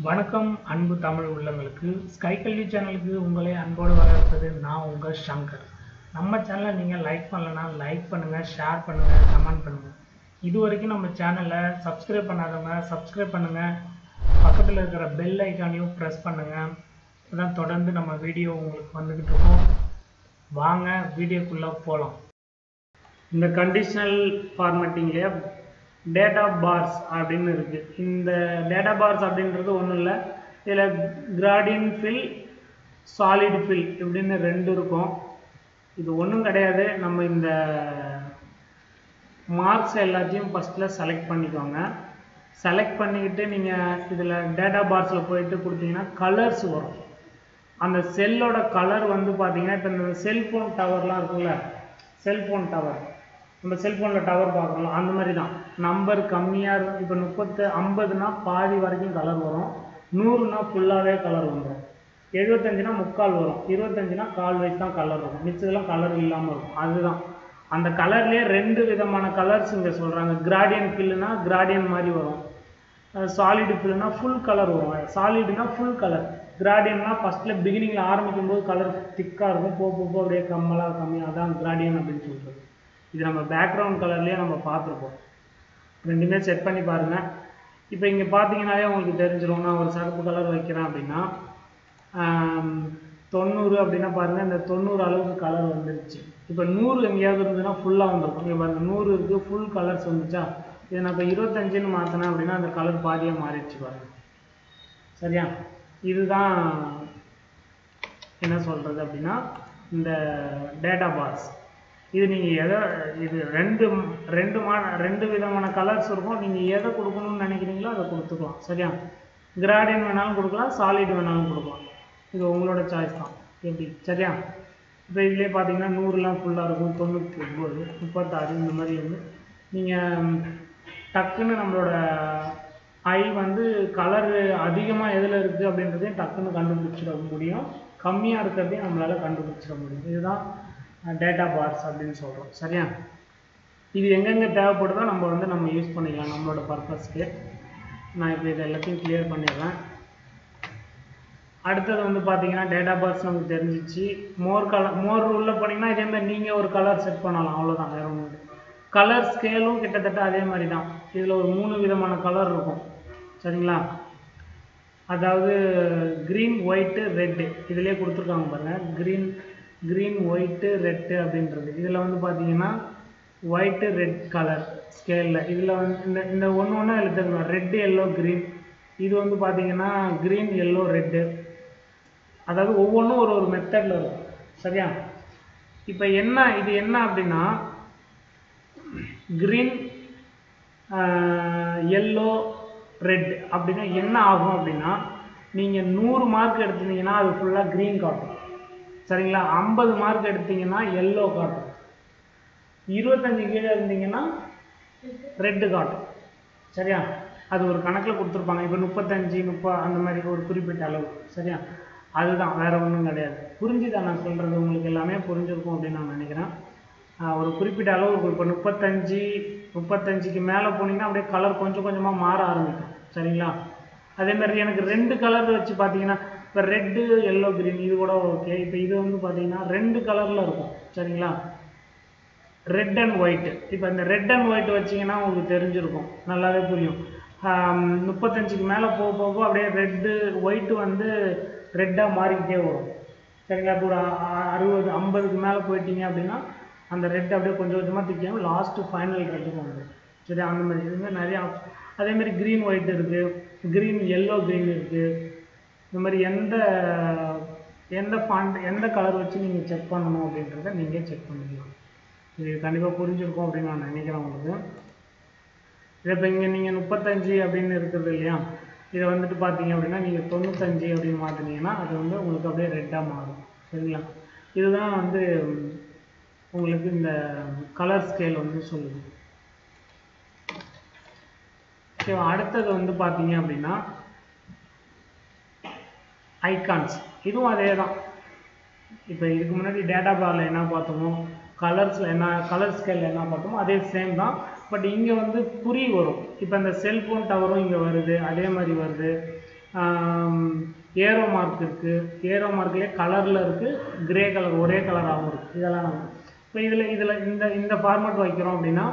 வணக்கம் அன்பு தமிழ் உள்ளங்களுக்கு ஸ்கை கல்வி சேனலுக்கு உங்களை அன்போடு வரவேற்பது நான் உங்கள் சங்கர். நம்ம சேனலை நீங்கள் லைக் பண்ணலன்னா லைக் பண்ணுங்கள், ஷேர் பண்ணுங்கள், கமெண்ட் பண்ணுங்கள். இது வரைக்கும் நம்ம சேனலை சப்ஸ்கிரைப் பண்ணாதவங்க சப்ஸ்கிரைப் பண்ணுங்கள், பக்கத்தில் இருக்கிற பெல் ஐக்கானையும் ப்ரெஸ் பண்ணுங்கள். அதான் தொடர்ந்து நம்ம வீடியோ உங்களுக்கு வந்துக்கிட்டு இருக்கோம். வாங்க வீடியோக்குள்ளே போகலாம். இந்த கண்டிஷனல் ஃபார்மேட்டிங்லேயே டேட்டா பார்ஸ் அப்படின்னு இருக்குது. இந்த டேட்டா பார்ஸ் அப்படின்றது ஒன்றும் இல்லை, இதில் கிராடியன் ஃபில், சாலிட் ஃபில் இப்படின்னு ரெண்டு இருக்கும். இது ஒன்றும் கிடையாது. நம்ம இந்த மார்க்ஸ் எல்லாத்தையும் ஃபஸ்ட்டில் செலக்ட் பண்ணிக்கோங்க. செலக்ட் பண்ணிக்கிட்டு நீங்கள் இதில் டேட்டா பார்ஸில் போயிட்டு கொடுத்தீங்கன்னா கலர்ஸ் வரும். அந்த செல்லோட கலர் வந்து பார்த்தீங்கன்னா, இப்போ இந்த செல்ஃபோன் டவர்லாம் இருக்குல்ல, செல்ஃபோன் டவர், நம்ம செல்ஃபோனில் டவர் பார்க்குறோம், அந்த மாதிரி தான். நம்பர் கம்மியாக இருக்கும். இப்போ 50னா பாதி வரைக்கும் கலர் வரும், 100னா ஃபுல்லாகவே கலர் வந்துடும், 75னா முக்கால் வரும், 25னா கால் வயசு தான் கலர் இருக்கும், மிச்சதெல்லாம் கலர் இல்லாமல் இருக்கும். அதுதான் அந்த கலர்லேயே ரெண்டு விதமான கலர்ஸ் இங்கே சொல்கிறாங்க. கிராடியன் ஃபில்லுனா கிராடியன் மாதிரி வரும், சாலிடு ஃபில்லுனா ஃபுல் கலர் வரும். சாலிடுனா ஃபுல் கலர், கிராடியன்னா ஃபஸ்ட்டில் பிகினிங்கில் ஆரம்பிக்கும் போது கலர் திக்காக இருக்கும், போக அப்படியே கம்மியாக, அதான் கிராடியன் அப்படின்னு சொல்கிறது. இது நம்ம பேக்ரவுண்ட் கலர்லேயே நம்ம பார்த்துருப்போம். ரெண்டுமே செட் பண்ணி பாருங்கள். இப்போ இங்கே பார்த்தீங்கன்னாலே உங்களுக்கு தெரிஞ்சிடும். நான் ஒரு சகப்பு கலர் வைக்கிறேன் அப்படின்னா 90 அப்படின்னா பாருங்கள், இந்த 90 அளவுக்கு கலர் வந்துருச்சு. இப்போ 100 எங்கேயாவது இருந்ததுன்னா ஃபுல்லாக வந்துடும். இங்கே பாருங்கள் 100 இருக்குது, ஃபுல் கலர்ஸ் வந்துச்சா. இதை நான் இப்போ 25ன்னு மாற்றினேன் அப்படின்னா அந்த கலர் பாதியாக மாறிடுச்சு பாருங்கள். சரியா? இதுதான் என்ன சொல்கிறது அப்படின்னா இந்த டேட்டா பார்ஸ். இது நீங்கள் இது ரெண்டு விதமான கலர்ஸ் இருக்கும். நீங்கள் எதை கொடுக்கணும்னு நினைக்கிறீங்களோ அதை கொடுத்துக்கலாம். சரியா? கிராடியன் வேணாலும் கொடுக்கலாம், சாலிட் வேணாலும் கொடுக்கலாம். இது உங்களோட சாய்ஸ் தான் எப்படி. சரியா? இப்போ இதுலேயே பார்த்தீங்கன்னா 100லாம் ஃபுல்லாக இருக்கும், 99, 36 இந்த மாதிரி வந்து நீங்கள் டக்குன்னு நம்மளோட ஐ வந்து கலர் அதிகமாக எதில் இருக்குது அப்படின்றதையும் டக்குன்னு கண்டுபிடிச்சிட முடியும், கம்மியாக இருக்கிறதையும் நம்மளால் கண்டுபிடிச்சிட முடியும். இதுதான் டேட்டா பார்ஸ் அப்படின்னு சொல்கிறோம். சரியா? இது எங்கெங்கே தேவைப்படுதோ நம்ம யூஸ் பண்ணிக்கலாம் நம்மளோட பர்பஸ்க்கு. நான் இப்போ இது எல்லாத்தையும் கிளியர் பண்ணிடுறேன். அடுத்தது வந்து பார்த்தீங்கன்னா டேட்டா பார்ஸ் நமக்கு தெரிஞ்சிச்சு. மோர் உள்ள போனீங்கன்னா இதேமாதிரி நீங்கள் ஒரு கலர் செட் பண்ணலாம், அவ்வளோதான், வேறு ஒன்று. கலர் ஸ்கேலும் கிட்டத்தட்ட அதே மாதிரி தான். இதில் ஒரு 3 விதமான கலர் இருக்கும். சரிங்களா? அதாவது க்ரீன், ஒயிட்டு, ரெட்டு இதிலே கொடுத்துருக்காங்க பாருங்கள். க்ரீன் ஒயிட்டு ரெட்டு அப்படின்றது. இதில் வந்து பார்த்தீங்கன்னா ஒயிட்டு ரெட் கலர் ஸ்கேலில் இதில் வந்து இந்த ஒன்று இதில் தெரியும். Red, yellow, green. இது வந்து பார்த்தீங்கன்னா க்ரீன், எல்லோ, ரெட்டு. அதாவது ஒவ்வொன்றும் ஒரு மெத்தடில் இருக்கும். சரியா? இப்போ இது என்ன அப்படின்னா க்ரீன், எல்லோ, ரெட் அப்படின்னா என்ன ஆகும் அப்படின்னா, நீங்கள் 100 மார்க் எடுத்தீங்கன்னா அது ஃபுல்லாக க்ரீன் காட்டும். சரிங்களா? 50 மார்க் எடுத்தீங்கன்னா எல்லோ காட்டும், 25 கீழே இருந்தீங்கன்னா ரெட்டு காட்டும். சரியா? அது ஒரு கணக்கில் கொடுத்துருப்பாங்க. இப்போ 35, 30 அந்த மாதிரி ஒரு குறிப்பிட்ட அளவு. சரியா? அதுதான், வேறு ஒன்றும் கிடையாது. புரிஞ்சுதான் நான் சொல்கிறது? உங்களுக்கு எல்லாமே புரிஞ்சிருக்கும் அப்படின்னு நான் நினைக்கிறேன். ஒரு குறிப்பிட்ட அளவு இருக்கும். இப்போ 35க்கு மேலே போனீங்கன்னா அப்படியே கலர் கொஞ்சம் கொஞ்சமாக மாற ஆரம்பிக்கும். சரிங்களா? அதேமாதிரி எனக்கு 2 கலர் வச்சு பார்த்தீங்கன்னா, இப்போ ரெட்டு, எல்லோ, க்ரீன் இது கூட ஓகே. இப்போ இது வந்து பார்த்தீங்கன்னா 2 கலரில் இருக்கும். சரிங்களா? Red and white. இப்போ இந்த ரெட் அண்ட் ஒயிட் வச்சிங்கன்னா உங்களுக்கு தெரிஞ்சிருக்கும், நல்லாவே புரியும். 35க்கு மேலே போக அப்படியே ரெட்டு ஒயிட்டு வந்து ரெட்டாக மாறிக்கிட்டே வரும். சரிங்களா? இப்போ ஒரு 60, 50க்கு மேலே போயிட்டீங்க அப்படின்னா அந்த ரெட் அப்படியே கொஞ்சம் கொஞ்சமாக திக்காம லாஸ்ட்டு ஃபைனல் ரெட்டுக்கு வந்துடும். சரி? அந்த மாதிரி இதுமாதிரி நிறையா. அதேமாதிரி க்ரீன் ஒயிட் இருக்குது, க்ரீன் எல்லோ க்ரீன் இருக்குது. இந்த மாதிரி எந்த கலர் வச்சு நீங்கள் செக் பண்ணணும் அப்படின்றத நீங்கள் செக் பண்ணிக்கலாம். இது கண்டிப்பாக புரிஞ்சிருக்கும் அப்படின்னு நான் நினைக்கிறேன் உங்களுக்கு. இதை இப்போ இங்கே நீங்கள் 35 அப்படின்னு இருக்கிறது இல்லையா, இதை வந்துட்டு பார்த்தீங்க அப்படின்னா நீங்கள் 95 அப்படின்னு மாற்றினீங்கன்னா அது வந்து உங்களுக்கு அப்படியே ரெட்டாக மாறும். சரிங்களா? இதுதான் வந்து உங்களுக்கு இந்த கலர் ஸ்கேல் வந்து சொல்லுது. ஓகே, அடுத்தது வந்து பார்த்தீங்க அப்படின்னா ஐகான்ஸ். இதுவும் அதே தான். இப்போ இதுக்கு முன்னாடி டேட்டா பாரில் என்ன பார்த்தோமோ, கலர்ஸில் கலர் ஸ்கேலில் என்ன பார்த்தோமோ அதே சேம் தான். பட் இங்கே வந்து குறி வரும். இப்போ இந்த செல்ஃபோன் டவரும் இங்கே வருது, அதே மாதிரி வருது. ஏரோ மார்க் இருக்குது. ஏரோ மார்க்லேயே கலரில் இருக்குது, கிரே கலர் ஒரே கலராகவும் இருக்குது. இதெல்லாம் நம்ம இப்போ இதில் இந்த ஃபார்மேட் வைக்கிறோம் அப்படின்னா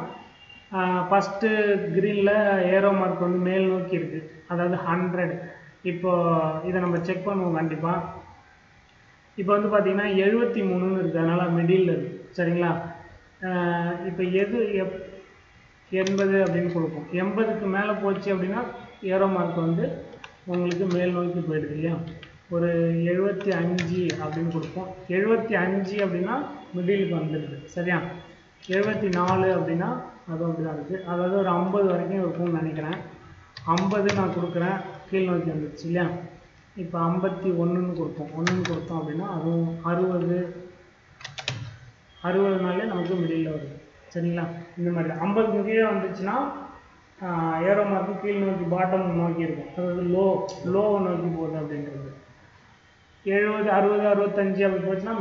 ஃபஸ்ட்டு க்ரீனில் ஏரோ மார்க் வந்து மேல் நோக்கி இருக்குது, அதாவது 100. இப்போது இதை நம்ம செக் பண்ணுவோம் கண்டிப்பாக. இப்போ வந்து பார்த்திங்கன்னா 73ன்னு இருக்குது, அதனால் மிடில் இருக்குது. சரிங்களா? இப்போ எது 80 அப்படின்னு கொடுப்போம். 80க்கு மேலே போச்சு அப்படின்னா ஏரோ மார்க் வந்து உங்களுக்கு மேல் நோக்கி போயிடுது இல்லையா? ஒரு 75 அப்படின்னு கொடுப்போம். 75 அப்படின்னா மிடிலுக்கு வந்துடுது. சரியா? 74 அப்படின்னா அதுவும் அப்படி தான் இருக்குது. அதாவது ஒரு 50 வரைக்கும் இருக்கும்னு நினைக்கிறேன். 50 நான் கொடுக்குறேன், கீழ் நோக்கி வந்துடுச்சு இல்லையா? இப்போ 51ன்னு கொடுப்போம். 1ன்னு கொடுத்தோம் அப்படின்னா அதுவும் 60நாலே நமக்கு மிடில் வருது. சரிங்களா? இந்த மாதிரி 50 கீழே வந்துச்சுன்னா ஏரோ மார்க்கு கீழ் நோக்கி பாட்டம் நோக்கி இருக்கும், அதாவது லோவை நோக்கி போகுது அப்படின்றது. 70, 60, 65 அப்படி போச்சுன்னா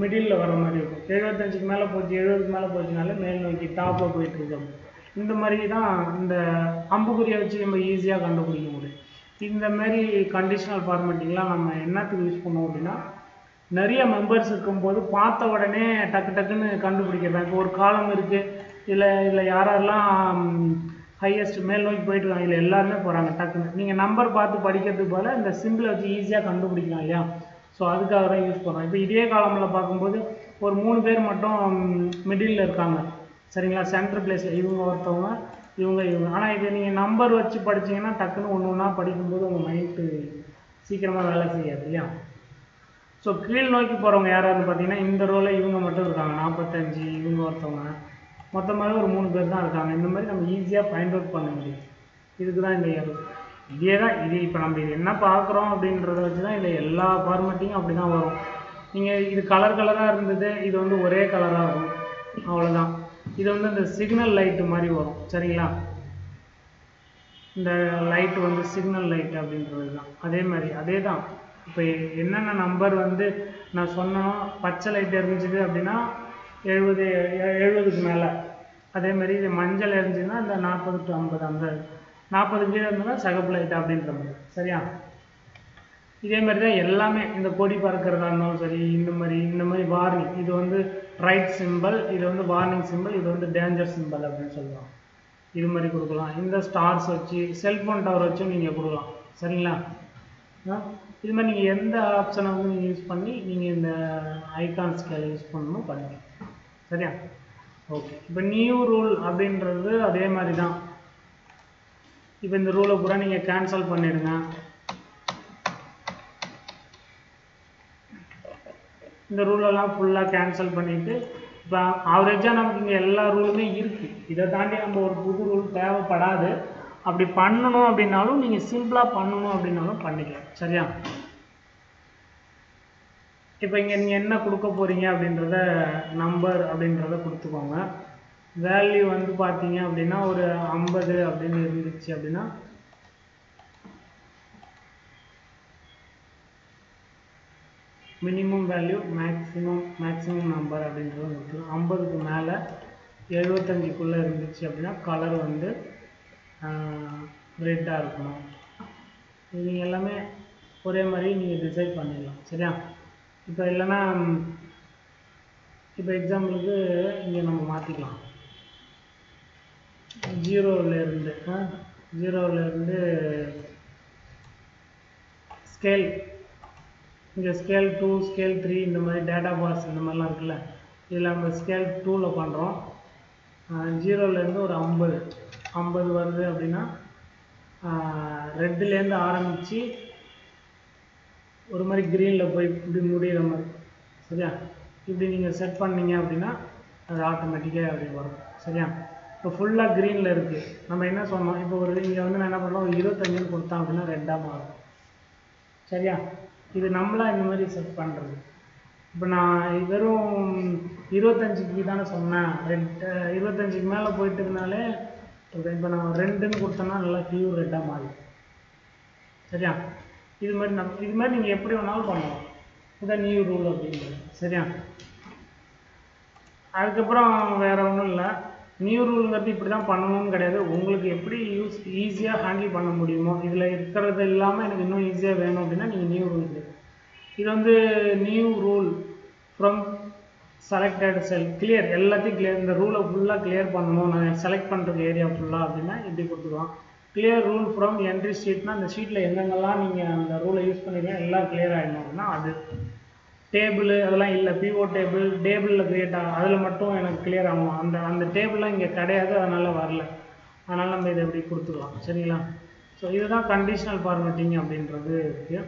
மிடில் வர மாதிரி இருக்கும். 75க்கு மேலே போச்சு, 70க்கு மேலே போச்சுனாலே மேல் நோக்கி டாப்பில் போயிட்டு இருக்கோம். இந்த மாதிரி தான் இந்த அம்புக்குறியை வச்சு நம்ம ஈஸியாக கண்டுபிடிக்க முடியும். இந்த மாதிரி கண்டிஷனல் ஃபார்மேட்டிங்லாம் நம்ம என்னத்துக்கு யூஸ் பண்ணுவோம் அப்படின்னா, நிறைய மெம்பர்ஸ் இருக்கும்போது பார்த்த உடனே டக்குன்னு கண்டுபிடிக்கிறது. இப்போ ஒரு காலம் இருக்குது, இதில் யாரெல்லாம் ஹையஸ்ட் மேல் நோக்கி போயிட்டு இருக்காங்க, இல்லை எல்லாருமே போகிறாங்க டக்குன்னு. நீங்கள் நம்பர் பார்த்து படிக்கிறதுக்கு போல இந்த சிம்பிளை வச்சு ஈஸியாக கண்டுபிடிக்கலாம் இல்லையா? ஸோ அதுக்காக தான் யூஸ் பண்ணுறோம். இப்போ இதே காலமில் பார்க்கும்போது ஒரு 3 பேர் மட்டும் மிடில் இருக்காங்க. சரிங்களா? சென்டர் பிளேஸில் இவங்க ஒருத்தவங்க, இவங்க. ஆனால் இதை நீங்கள் நம்பர் வச்சு படிச்சிங்கன்னா டக்குன்னு ஒன்று ஒன்றா படிக்கும்போது உங்கள் மைண்டு சீக்கிரமாக வேலை செய்யாது இல்லையா? ஸோ கீழ் நோக்கி போகிறவங்க யாராவது பார்த்தீங்கன்னா இந்த ரோவில் இவங்க மட்டும் இருக்காங்க, 45, இவங்க ஒருத்தவங்க, மொத்தமாகவே ஒரு 3 பேர் தான் இருக்காங்க. இந்த மாதிரி நம்ம ஈஸியாக ஃபைண்ட் அவுட் பண்ண முடியும். இதுக்கு தான் இந்த இதே தான் இது. இப்போ நம்ம இது என்ன பார்க்குறோம் அப்படின்றத வச்சு தான் இல்லை எல்லா ஃபார்மேட்டிங்கும் அப்படி தான் வரும். நீங்கள் இது கலராக இருந்தது, இது வந்து ஒரே கலராக இருக்கும், அவ்வளோதான். இது வந்து இந்த சிக்னல் லைட்டு மாதிரி வரும். சரிங்களா? இந்த லைட்டு வந்து சிக்னல் லைட் அப்படின்றது தான். அதே மாதிரி அதே தான். இப்போ என்னென்ன நம்பர் வந்து நான் சொன்னோம், பச்சை லைட் எரிஞ்சுது அப்படின்னா 70க்கு மேலே. அதேமாதிரி இது மஞ்சள் எரிஞ்சுதுன்னா இந்த 40 to 50, அந்த 40 கீழே இருந்ததுன்னா சிகப்பு லைட் அப்படின்ற மாதிரி. சரியா? இதே மாதிரி தான் எல்லாமே. இந்த கொடி பறக்கிறதா இருந்தாலும் சரி, இந்த மாதிரி வார்னிங், இது வந்து ரைட் சிம்பிள், இது வந்து வார்னிங் சிம்பிள், இது வந்து டேஞ்சர் சிம்பிள் அப்படின்னு சொல்லுவாங்க. இது மாதிரி கொடுக்கலாம். இந்த ஸ்டார்ஸ் வச்சு செல்ஃபோன் டவர் வச்சும் நீங்கள் கொடுக்கலாம். சரிங்களா? இது மாதிரி நீங்கள் எந்த ஆப்ஷனை வந்து நீங்கள் யூஸ் பண்ணி நீங்கள் இந்த ஐகான் ஸ்கேலை யூஸ் பண்ணணும் பண்ணிக்கலாம். சரியா? ஓகே. இப்போ நியூ ரூல் அப்படின்றது அதே மாதிரி தான். இப்போ இந்த ரூலை பூரா நீங்கள் கேன்சல் பண்ணிடுங்க. இந்த ரூலெல்லாம் ஃபுல்லாக கேன்சல் பண்ணிவிட்டு, இப்போ ஆவரேஜாக நமக்கு இங்கே எல்லா ரூலுமே இருக்குது. இதை தாண்டி நம்ம ஒரு புது ரூல் தேவைப்படாது. அப்படி பண்ணணும் அப்படின்னாலும் நீங்கள் சிம்பிளாக பண்ணணும் அப்படின்னாலும் பண்ணிக்கலாம். சரியா? இப்போ இங்கே நீங்கள் என்ன கொடுக்க போகிறீங்க அப்படின்றத நம்பர் அப்படின்றத கொடுத்துக்கோங்க. வேல்யூ வந்து பார்த்தீங்க அப்படின்னா ஒரு 50 அப்படின்னு இருந்துச்சு அப்படின்னா மினிமம் வேல்யூ மேக்ஸிமம் நம்பர் அப்படின்றது கொடுத்துருவோம். 50க்கு மேலே 75க்குள்ளே இருந்துச்சு அப்படின்னா கலர் வந்து ரெட்டாக இருக்கணும். நீங்கள் எல்லாமே ஒரே மாதிரி நீங்கள் டிசைட் பண்ணிடலாம். சரியா? இப்போ இல்லைன்னா இப்போ எக்ஸாம்பிளுக்கு இங்கே நம்ம மாற்றிக்கலாம். 0லேருந்து ஸ்கேல், இங்கே ஸ்கேல் 2, ஸ்கேல் 3 இந்த மாதிரி டேட்டா பாஸ் இந்த மாதிரிலாம் இருக்குல்ல, இதில் நம்ம ஸ்கேல் 2ல் பண்ணுறோம். 0லேருந்து ஒரு 50 வருது அப்படின்னா ரெட்டுலேருந்து ஆரம்பித்து ஒரு மாதிரி க்ரீனில் போய் இப்படி முடிகிற மாதிரி. சரியா? இப்படி நீங்கள் செட் பண்ணீங்க அப்படின்னா அது ஆட்டோமேட்டிக்காக அப்படி வரும். சரியா? இப்போ ஃபுல்லாக க்ரீனில் இருக்குது. நம்ம என்ன சொன்னோம், இப்போ ஒரு இங்கே வந்து நான் என்ன பண்ணோம், ஒரு 25ன்னு கொடுத்தோம் அப்படின்னா ரெட்டாக மாறும். சரியா? இது நம்மளாக இந்த மாதிரி செட் பண்ணுறது. இப்போ நான் வெறும் 25க்கு தானே சொன்னேன், 25க்கு மேலே போயிட்டுனாலே இப்போ நான் 2ன்னு கொடுத்தோன்னா நல்லா பியூர் ரெட்டாக மாறும். சரியா? இது மாதிரி நீங்கள் எப்படி வேணாலும் பண்ணலாம். இதுதான் நியூ ரூல் அப்படிங்கிறது. சரியா? அதுக்கப்புறம் வேறு ஒன்றும் இல்லை. நியூ ரூலுங்கிறது இப்படி தான் பண்ணணும்னு கிடையாது. உங்களுக்கு எப்படி ஈஸியாக ஹேண்டில் பண்ண முடியுமோ, இதில் இருக்கிறது இல்லாமல் எனக்கு இன்னும் ஈஸியாக வேணும் அப்படின்னா நீங்கள் நியூ ரூல் இது வந்து new rule from selected sell clear, எல்லாத்தையும் கிளியர், இந்த ரூலை ஃபுல்லாக கிளியர் பண்ணணும் நான் செலக்ட் பண்ணுறது ஏரியா ஃபுல்லாக அப்படின்னா இப்படி கொடுத்துக்கலாம். கிளியர் ரூல் ஃப்ரம் என்ட்ரி ஷீட்னா அந்த ஷீட்டில் எங்கெங்கெல்லாம் நீங்கள் அந்த ரூலை யூஸ் பண்ணிடுங்க எல்லாம் கிளியர் ஆகிடணும் அப்படின்னா அது. டேபிள் அதெல்லாம் இல்லை, பிஓ டேபிளில் க்ரியேட் ஆகும், அதில் மட்டும் எனக்கு கிளியர் ஆகும். அந்த டேபிள்லாம் இங்கே கிடையாது, அதனால் வரல, அதனால் நம்ம இதை எப்படி கொடுத்துக்கலாம். சரிங்களா? ஸோ இதுதான் கண்டிஷனல் ஃபார்மேட்டிங் அப்படின்றது இருக்குது.